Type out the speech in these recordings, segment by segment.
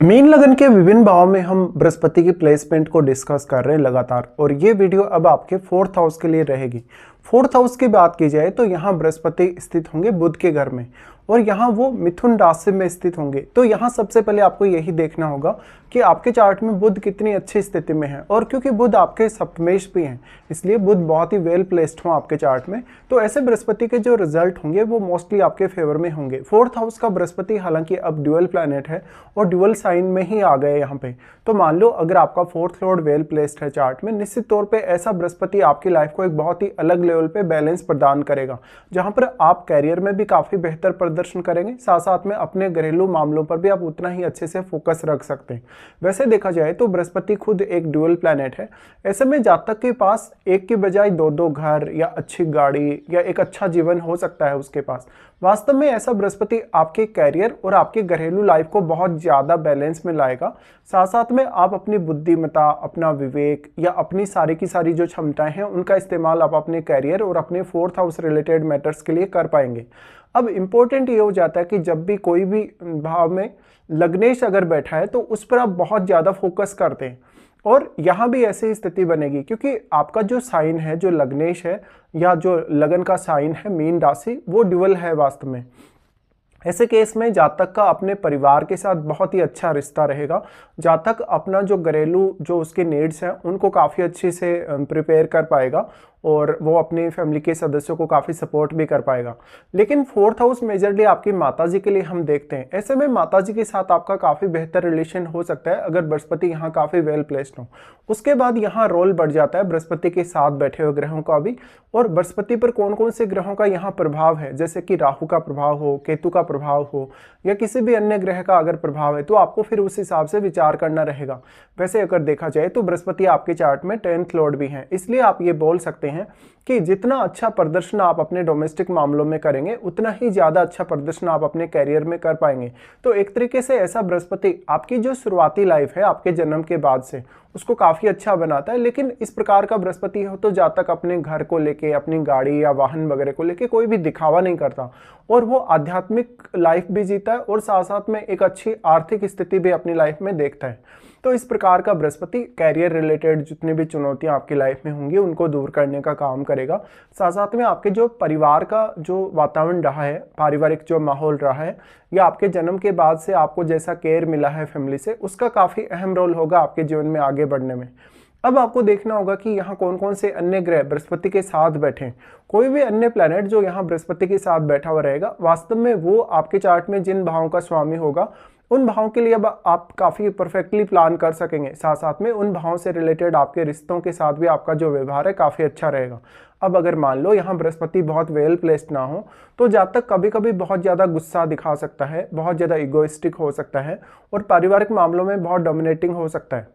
Mean लगन के विभिन्न भाव में हम बृहस्पति की प्लेसमेंट को डिस्कस कर रहे हैं लगातार, और ये वीडियो अब आपके फोर्थ हाउस के लिए रहेगी। फोर्थ हाउस की बात की जाए तो यहाँ बृहस्पति स्थित होंगे बुध के घर में, और यहाँ वो मिथुन राशि में स्थित होंगे। तो यहाँ सबसे पहले आपको यही देखना होगा कि आपके चार्ट में बुध कितनी अच्छी स्थिति में है, और क्योंकि बुध आपके सप्तमेश भी हैं इसलिए बुध बहुत ही वेल प्लेस्ड हो आपके चार्ट में। तो ऐसे बृहस्पति के जो रिजल्ट होंगे वो मोस्टली आपके फेवर में होंगे। फोर्थ हाउस का बृहस्पति हालांकि अब ड्यूअल प्लैनेट है और ड्यूअल साइन में ही आ गए यहाँ पे। तो मान लो अगर आपका फोर्थ लॉर्ड वेल प्लेस्ड है चार्ट में, निश्चित तौर पे ऐसा बृहस्पति आपकी लाइफ को एक बहुत ही अलग लेवल पे बैलेंस प्रदान करेगा, जहां पर आप कैरियर में भी काफी बेहतर प्रदर्शन करेंगे, साथ साथ में अपने घरेलू मामलों पर भी आप उतना ही अच्छे से फोकस रख सकते हैं। वैसे देखा जाए तो बृहस्पति खुद एक ड्यूअल प्लैनेट है। ऐसे में जातक के पास एक की बजाय दो दो घर या अच्छी गाड़ी या एक अच्छा जीवन हो सकता है उसके पास। वास्तव में ऐसा बृहस्पति आपके कैरियर और आपके घरेलू लाइफ को बहुत ज्यादा बैलेंस में लाएगा। साथ साथ में आप अपनी बुद्धिमत्ता, अपना विवेक या अपनी सारी की सारी जो क्षमताएं हैं उनका इस्तेमाल आप अपने कैरियर और अपने फोर्थ हाउस रिलेटेड मैटर्स के लिए कर पाएंगे। अब इम्पोर्टेंट ये हो जाता है कि जब भी कोई भी भाव में लग्नेश अगर बैठा है तो उस पर आप बहुत ज़्यादा फोकस करते हैं, और यहाँ भी ऐसी स्थिति बनेगी क्योंकि आपका जो साइन है, जो लग्नेश है या जो लगन का साइन है मीन राशि, वो ड्यूअल है वास्तव में। ऐसे केस में जातक का अपने परिवार के साथ बहुत ही अच्छा रिश्ता रहेगा। जातक अपना जो घरेलू जो उसके नीड्स हैं उनको काफ़ी अच्छे से प्रिपेयर कर पाएगा और वो अपनी फैमिली के सदस्यों को काफ़ी सपोर्ट भी कर पाएगा। लेकिन फोर्थ हाउस मेजरली आपकी माताजी के लिए हम देखते हैं। ऐसे में माताजी के साथ आपका काफ़ी बेहतर रिलेशन हो सकता है अगर बृहस्पति यहाँ काफ़ी वेल प्लेस्ड हो। उसके बाद यहाँ रोल बढ़ जाता है बृहस्पति के साथ बैठे हुए ग्रहों का भी, और बृहस्पति पर कौन कौन से ग्रहों का यहाँ प्रभाव है, जैसे कि राहु का प्रभाव हो, केतु का प्रभाव हो या किसी भी अन्य ग्रह का अगर प्रभाव है तो आपको फिर उस हिसाब से विचार करना रहेगा। वैसे अगर देखा जाए तो बृहस्पति आपके चार्ट में 10th लॉर्ड भी हैं, इसलिए आप ये बोल सकते हैं कि जितना अच्छा प्रदर्शन आप अपने डोमेस्टिक मामलों में करेंगे उतना ही ज़्यादा अच्छा प्रदर्शन आप अपने कैरियर में कर पाएंगे। तो एक तरीके से ऐसा बृहस्पति आपकी जो शुरुआती लाइफ है आपके जन्म के बाद से उसको काफ़ी अच्छा बनाता है। लेकिन इस प्रकार का बृहस्पति हो तो जातक अपने घर को लेके, अपनी गाड़ी या वाहन वगैरह को लेके कोई भी दिखावा नहीं करता, और वो आध्यात्मिक लाइफ भी जीता है और साथ साथ में एक अच्छी आर्थिक स्थिति भी अपनी लाइफ में देखता है। तो इस प्रकार का बृहस्पति कैरियर रिलेटेड जितनी भी चुनौतियां आपकी लाइफ में होंगी उनको दूर करने का काम करेगा। साथ साथ में आपके जो परिवार का जो वातावरण रहा है, पारिवारिक जो माहौल रहा है, या आपके जन्म के बाद से आपको जैसा केयर मिला है फैमिली से, उसका काफ़ी अहम रोल होगा आपके जीवन में आगे बढ़ने में। अब आपको देखना होगा कि यहाँ कौन कौन से अन्य ग्रह बृहस्पति के साथ बैठे। कोई भी अन्य प्लैनेट जो यहाँ बृहस्पति के साथ बैठा हुआ रहेगा, वास्तव में वो आपके चार्ट में जिन भावों का स्वामी होगा उन भावों के लिए अब आप काफ़ी परफेक्टली प्लान कर सकेंगे। साथ साथ में उन भावों से रिलेटेड आपके रिश्तों के साथ भी आपका जो व्यवहार है काफ़ी अच्छा रहेगा। अब अगर मान लो यहाँ बृहस्पति बहुत वेल प्लेस्ड ना हो तो जातक कभी कभी बहुत ज़्यादा गुस्सा दिखा सकता है, बहुत ज़्यादा इगोइस्टिक हो सकता है और पारिवारिक मामलों में बहुत डोमिनेटिंग हो सकता है।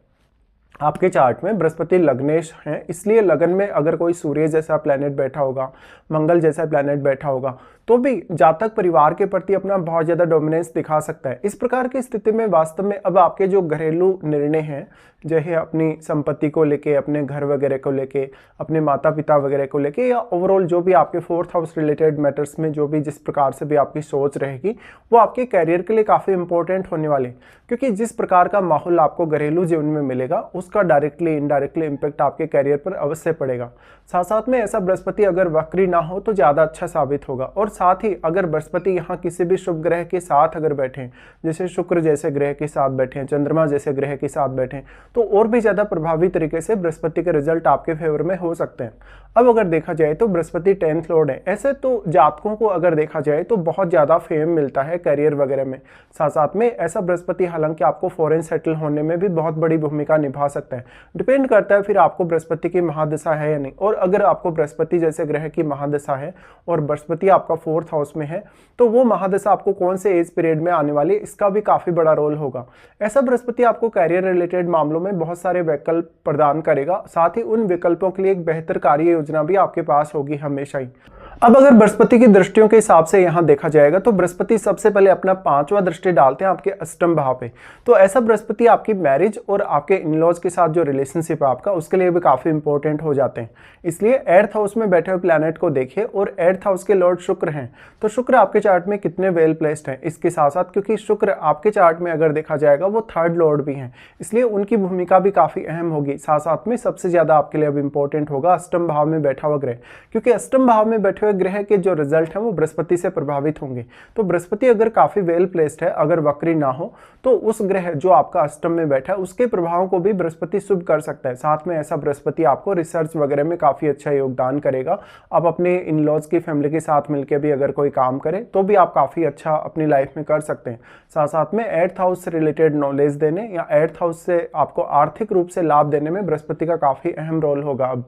आपके चार्ट में बृहस्पति लग्नेश है, इसलिए लगन में अगर कोई सूर्य जैसा प्लैनेट बैठा होगा, मंगल जैसा प्लैनेट बैठा होगा, तो भी जातक परिवार के प्रति अपना बहुत ज़्यादा डोमिनेंस दिखा सकता है। इस प्रकार की स्थिति में वास्तव में अब आपके जो घरेलू निर्णय हैं, जैसे अपनी संपत्ति को लेके, अपने घर वगैरह को लेके, अपने माता पिता वगैरह को लेके, या ओवरऑल जो भी आपके फोर्थ हाउस रिलेटेड मैटर्स में जो भी जिस प्रकार से भी आपकी सोच रहेगी वो आपके कैरियर के लिए काफ़ी इंपॉर्टेंट होने वाली, क्योंकि जिस प्रकार का माहौल आपको घरेलू जीवन में मिलेगा उसका डायरेक्टली इनडायरेक्टली इम्पैक्ट आपके कैरियर पर अवश्य पड़ेगा। साथ साथ में ऐसा बृहस्पति अगर वक्री ना हो तो ज़्यादा अच्छा साबित होगा। और साथ ही अगर बृहस्पति यहाँ किसी भी शुभ ग्रह के साथ अगर बैठे, जैसे शुक्र जैसे ग्रह के साथ बैठे, चंद्रमा जैसे ग्रह के साथ बैठे, तो और भी ज़्यादा प्रभावी तरीके से बृहस्पति के रिजल्ट आपके फेवर में हो सकते हैं। अब अगर देखा जाए तो बृहस्पति 10th लॉर्ड है। ऐसे तो जातकों को अगर देखा जाए तो बहुत ज़्यादा फेम मिलता है कैरियर वगैरह में। साथ साथ में ऐसा बृहस्पति हालांकि आपको फॉरेन सेटल होने में भी बहुत बड़ी भूमिका निभा सकता है। डिपेंड करता है फिर आपको बृहस्पति की महादशा है या नहीं, और अगर आपको बृहस्पति जैसे ग्रह की महादशा है और बृहस्पति आपका फोर्थ हाउस में है तो वो महादशा आपको कौन से एज पीरियड में आने वाली है इसका भी काफ़ी बड़ा रोल होगा। ऐसा बृहस्पति आपको कैरियर रिलेटेड मामलों में बहुत सारे विकल्प प्रदान करेगा, साथ ही उन विकल्पों के लिए एक बेहतर कार्य योजना भी आपके पास होगी हमेशा ही। अब अगर बृहस्पति की दृष्टियों के हिसाब से यहाँ देखा जाएगा तो बृहस्पति सबसे पहले अपना 5वां दृष्टि डालते हैं आपके अष्टम भाव पे। तो ऐसा बृहस्पति आपकी मैरिज और आपके इन-लॉज के साथ जो रिलेशनशिप है आपका, उसके लिए भी काफी इंपॉर्टेंट हो जाते हैं। इसलिए 8th हाउस में बैठे हुए प्लैनेट को देखिए, और 8th हाउस के लॉर्ड शुक्र हैं, तो शुक्र आपके चार्ट में कितने वेल प्लेस्ड हैं। इसके साथ साथ क्योंकि शुक्र आपके चार्ट में अगर देखा जाएगा वो 3rd लॉर्ड भी हैं, इसलिए उनकी भूमिका भी काफी अहम होगी। साथ साथ में सबसे ज्यादा आपके लिए अब इंपॉर्टेंट होगा अष्टम भाव में बैठा हुआ ग्रह, क्योंकि अष्टम भाव में बैठे हुए ग्रह के जो रिजल्ट हैं वो बृहस्पति से प्रभावित होंगे। तो बृहस्पति अगर काफी वेल प्लेस्ड है, अगर वक्री ना हो, तो उस ग्रह जो आपका अष्टम में बैठा है उसके प्रभावों को भी बृहस्पति शुभ कर सकता है। साथ में ऐसा बृहस्पति आपको रिसर्च वगैरह में काफी अच्छा योगदान करेगा। आप अपने इन-लॉज की फैमिली के साथ मिलकर भी अगर कोई काम करें तो भी आप काफी अच्छा अपनी लाइफ में कर सकते हैं। साथ साथ में 8th हाउस से रिलेटेड नॉलेज देने या 8th हाउस से आपको आर्थिक रूप से लाभ देने में बृहस्पति का काफी अहम रोल होगा। अब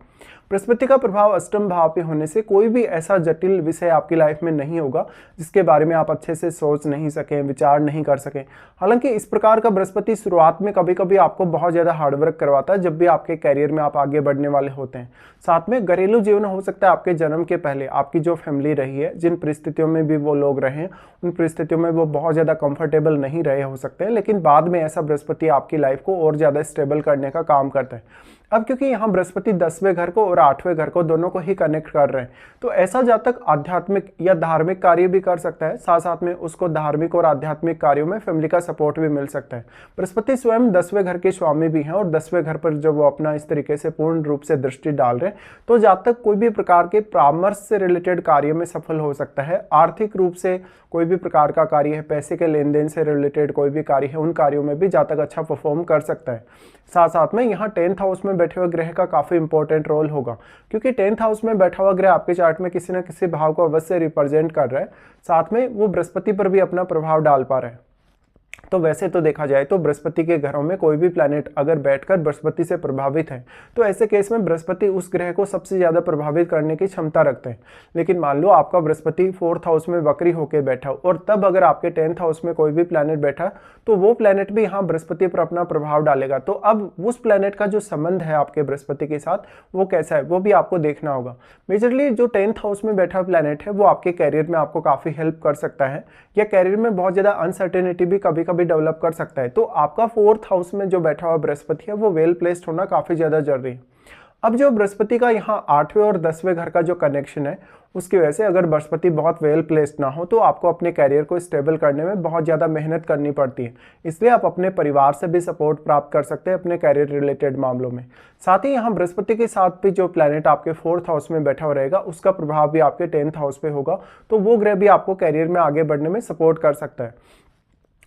बृहस्पति का प्रभाव अष्टम भाव पे होने से कोई भी ऐसा जटिल विषय आपकी लाइफ में नहीं होगा जिसके बारे में आप अच्छे से सोच नहीं सकें, विचार नहीं कर सकें। हालांकि इस प्रकार का बृहस्पति शुरुआत में कभी कभी आपको बहुत ज्यादा हार्डवर्क करवाता है जब भी आपके कैरियर में आप आगे बढ़ने वाले होते हैं। साथ में घरेलू जीवन हो सकता है आपके जन्म के पहले आपकी जो फैमिली रही है, जिन परिस्थितियों में भी वो लोग रहे हैं, उन परिस्थितियों में वो बहुत ज्यादा कंफर्टेबल नहीं रहे हो सकते हैं, लेकिन बाद में ऐसा बृहस्पति आपकी लाइफ को और ज्यादा स्टेबल करने का काम करता है। अब क्योंकि यहाँ बृहस्पति 10वें घर को और 8वें घर को दोनों को ही कनेक्ट कर रहे हैं, तो ऐसा जातक आध्यात्मिक या धार्मिक कार्य भी कर सकता है। साथ साथ में उसको धार्मिक और आध्यात्मिक कार्यों में फैमिली का सपोर्ट भी मिल सकता है। बृहस्पति स्वयं 10वें घर के स्वामी भी हैं, और 10वें घर पर जब वो अपना इस तरीके से पूर्ण रूप से दृष्टि डाल रहे हैं, तो जातक कोई भी प्रकार के परामर्श से रिलेटेड कार्य में सफल हो सकता है। आर्थिक रूप से कोई भी प्रकार का कार्य है, पैसे के लेन देन से रिलेटेड कोई भी कार्य है, उन कार्यों में भी जातक अच्छा परफॉर्म कर सकता है। साथ साथ में यहाँ 10th हाउस में बैठे हुए ग्रह का काफी इंपॉर्टेंट रोल होगा, क्योंकि 10th हाउस में बैठा हुआ ग्रह आपके चार्ट में किसी न किसी भाव को अवश्य रिप्रेजेंट कर रहा है। साथ में वो बृहस्पति पर भी अपना प्रभाव डाल पा रहा है। तो वैसे तो देखा जाए तो बृहस्पति के घरों में कोई भी प्लैनेट अगर बैठकर बृहस्पति से प्रभावित है, तो ऐसे केस में बृहस्पति उस ग्रह को सबसे ज्यादा प्रभावित करने की क्षमता रखते हैं। लेकिन मान लो आपका बृहस्पति 4th हाउस में वक्री होकर बैठा हो, और तब अगर आपके 10th हाउस में कोई भी प्लैनेट बैठा, तो वो प्लैनेट भी यहाँ बृहस्पति पर अपना प्रभाव डालेगा। तो अब उस प्लैनेट का जो संबंध है आपके बृहस्पति के साथ वो कैसा है, वो भी आपको देखना होगा। मेजरली जो 10th हाउस में बैठा प्लैनेट है वो आपके कैरियर में आपको काफी हेल्प कर सकता है, या कैरियर में बहुत ज्यादा अनसर्टेनिटी भी कभी कभी डेवलप कर सकता है। तो आपका 4th हाउस में जो बैठा हुआ बृहस्पति है वो वेल प्लेस्ड होना काफी ज्यादा जरूरी है। अब जो बृहस्पति का यहाँ 8वें और 10वें घर का जो कनेक्शन है, उसकी वजह से अगर बृहस्पति बहुत वेल प्लेस्ड ना हो तो आपको अपने कैरियर को स्टेबल करने में बहुत ज़्यादा मेहनत करनी पड़ती है। इसलिए आप अपने परिवार से भी सपोर्ट प्राप्त कर सकते हैं अपने कैरियर रिलेटेड मामलों में। साथ ही यहाँ बृहस्पति के साथ भी जो प्लैनेट आपके 4th हाउस में बैठा हुआ रहेगा, उसका प्रभाव भी आपके 10th हाउस पे होगा, तो वो ग्रह भी आपको कैरियर में आगे बढ़ने में सपोर्ट कर सकता है।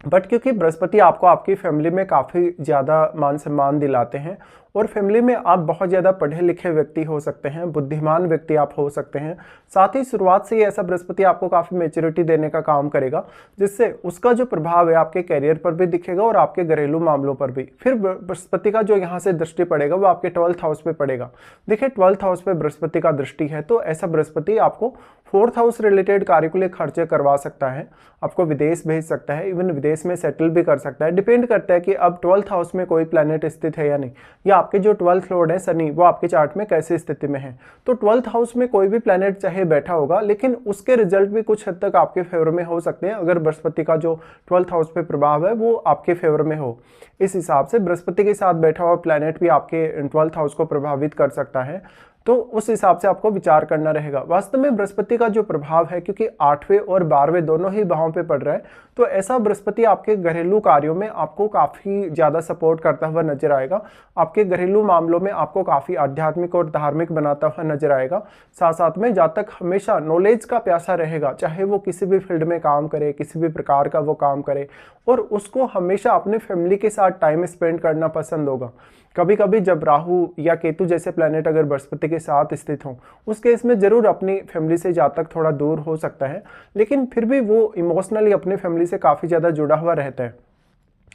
बट क्योंकि बृहस्पति आपको आपकी फैमिली में काफ़ी ज़्यादा मान सम्मान दिलाते हैं, और फैमिली में आप बहुत ज़्यादा पढ़े लिखे व्यक्ति हो सकते हैं, बुद्धिमान व्यक्ति आप हो सकते हैं। साथ ही शुरुआत से ही ऐसा बृहस्पति आपको काफ़ी मैच्योरिटी देने का काम करेगा, जिससे उसका जो प्रभाव है आपके कैरियर पर भी दिखेगा और आपके घरेलू मामलों पर भी। फिर बृहस्पति का जो यहाँ से दृष्टि पड़ेगा वो आपके 12th हाउस पे पड़ेगा। देखिए 12th हाउस पे बृहस्पति का दृष्टि है, तो ऐसा बृहस्पति आपको 4th हाउस रिलेटेड कार्य के लिए खर्चे करवा सकता है, आपको विदेश भेज सकता है, इवन विदेश में सेटल भी कर सकता है। डिपेंड करता है कि अब 12th हाउस में कोई प्लैनेट स्थित है या नहीं, या आपके जो 12th लॉर्ड है शनि, वो आपके चार्ट में कैसी स्थिति में है। तो 12th हाउस में कोई भी प्लैनेट चाहे बैठा होगा, लेकिन उसके रिजल्ट भी कुछ हद तक आपके फेवर में हो सकते हैं, अगर बृहस्पति का जो 12th हाउस पे प्रभाव है वो आपके फेवर में हो। इस हिसाब से बृहस्पति के साथ बैठा हुआ प्लैनेट भी आपके 12th हाउस को प्रभावित कर सकता है, तो उस हिसाब से आपको विचार करना रहेगा। वास्तव में बृहस्पति का जो प्रभाव है, क्योंकि 8वें और 12वें दोनों ही भावों पे पड़ रहा है, तो ऐसा बृहस्पति आपके घरेलू कार्यों में आपको काफ़ी ज़्यादा सपोर्ट करता हुआ नजर आएगा। आपके घरेलू मामलों में आपको काफ़ी आध्यात्मिक और धार्मिक बनाता हुआ नजर आएगा। साथ साथ में जातक हमेशा नॉलेज का प्यासा रहेगा, चाहे वो किसी भी फील्ड में काम करे, किसी भी प्रकार का वो काम करे, और उसको हमेशा अपने फैमिली के साथ टाइम स्पेंड करना पसंद होगा। कभी कभी जब राहु या केतु जैसे प्लैनेट अगर बृहस्पति के साथ स्थित हों, उस केस में जरूर अपनी फैमिली से जातक थोड़ा दूर हो सकता है, लेकिन फिर भी वो इमोशनली अपनी फैमिली से काफ़ी ज़्यादा जुड़ा हुआ रहता है।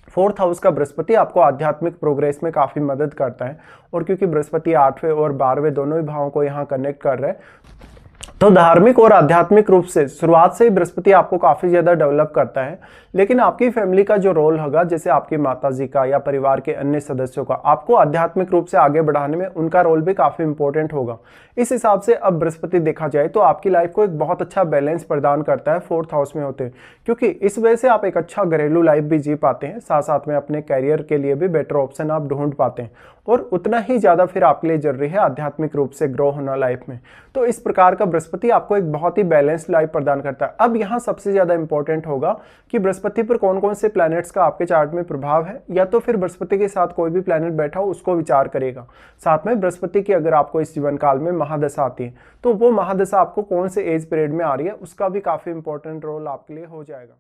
4th हाउस का बृहस्पति आपको आध्यात्मिक प्रोग्रेस में काफ़ी मदद करता है, और क्योंकि बृहस्पति 8वें और 12वें दोनों ही भावों को यहाँ कनेक्ट कर रहा है, तो धार्मिक और आध्यात्मिक रूप से शुरुआत से ही बृहस्पति आपको काफी ज्यादा डेवलप करता है, लेकिन आपकी फैमिली का जो रोल होगा, जैसे आपकी माताजी का या परिवार के अन्य सदस्यों का, आपको आध्यात्मिक रूप से आगे बढ़ाने में उनका रोल भी काफी इंपॉर्टेंट होगा। इस हिसाब से अब बृहस्पति देखा जाए तो आपकी लाइफ को एक बहुत अच्छा बैलेंस प्रदान करता है 4th हाउस में होते हैं, क्योंकि इस वजह से आप एक अच्छा घरेलू लाइफ भी जी पाते हैं, साथ साथ में अपने कैरियर के लिए भी बेटर ऑप्शन आप ढूंढ पाते हैं, और उतना ही ज्यादा फिर आपके लिए जरूरी है आध्यात्मिक रूप से ग्रो होना लाइफ में। तो इस प्रकार का बृहस्पति आपको एक बहुत ही बैलेंस्ड लाइफ प्रदान करता है। अब यहाँ सबसे ज्यादा इंपॉर्टेंट होगा कि बृहस्पति पर कौन कौन से प्लैनेट्स का आपके चार्ट में प्रभाव है, या तो फिर बृहस्पति के साथ कोई भी प्लैनेट बैठा हो उसको विचार करेगा। साथ में बृहस्पति की अगर आपको इस जीवन काल में महादशा आती है तो वो महादशा आपको कौन से एज पीरियड में आ रही है उसका भी काफी इंपॉर्टेंट रोल आपके लिए हो जाएगा।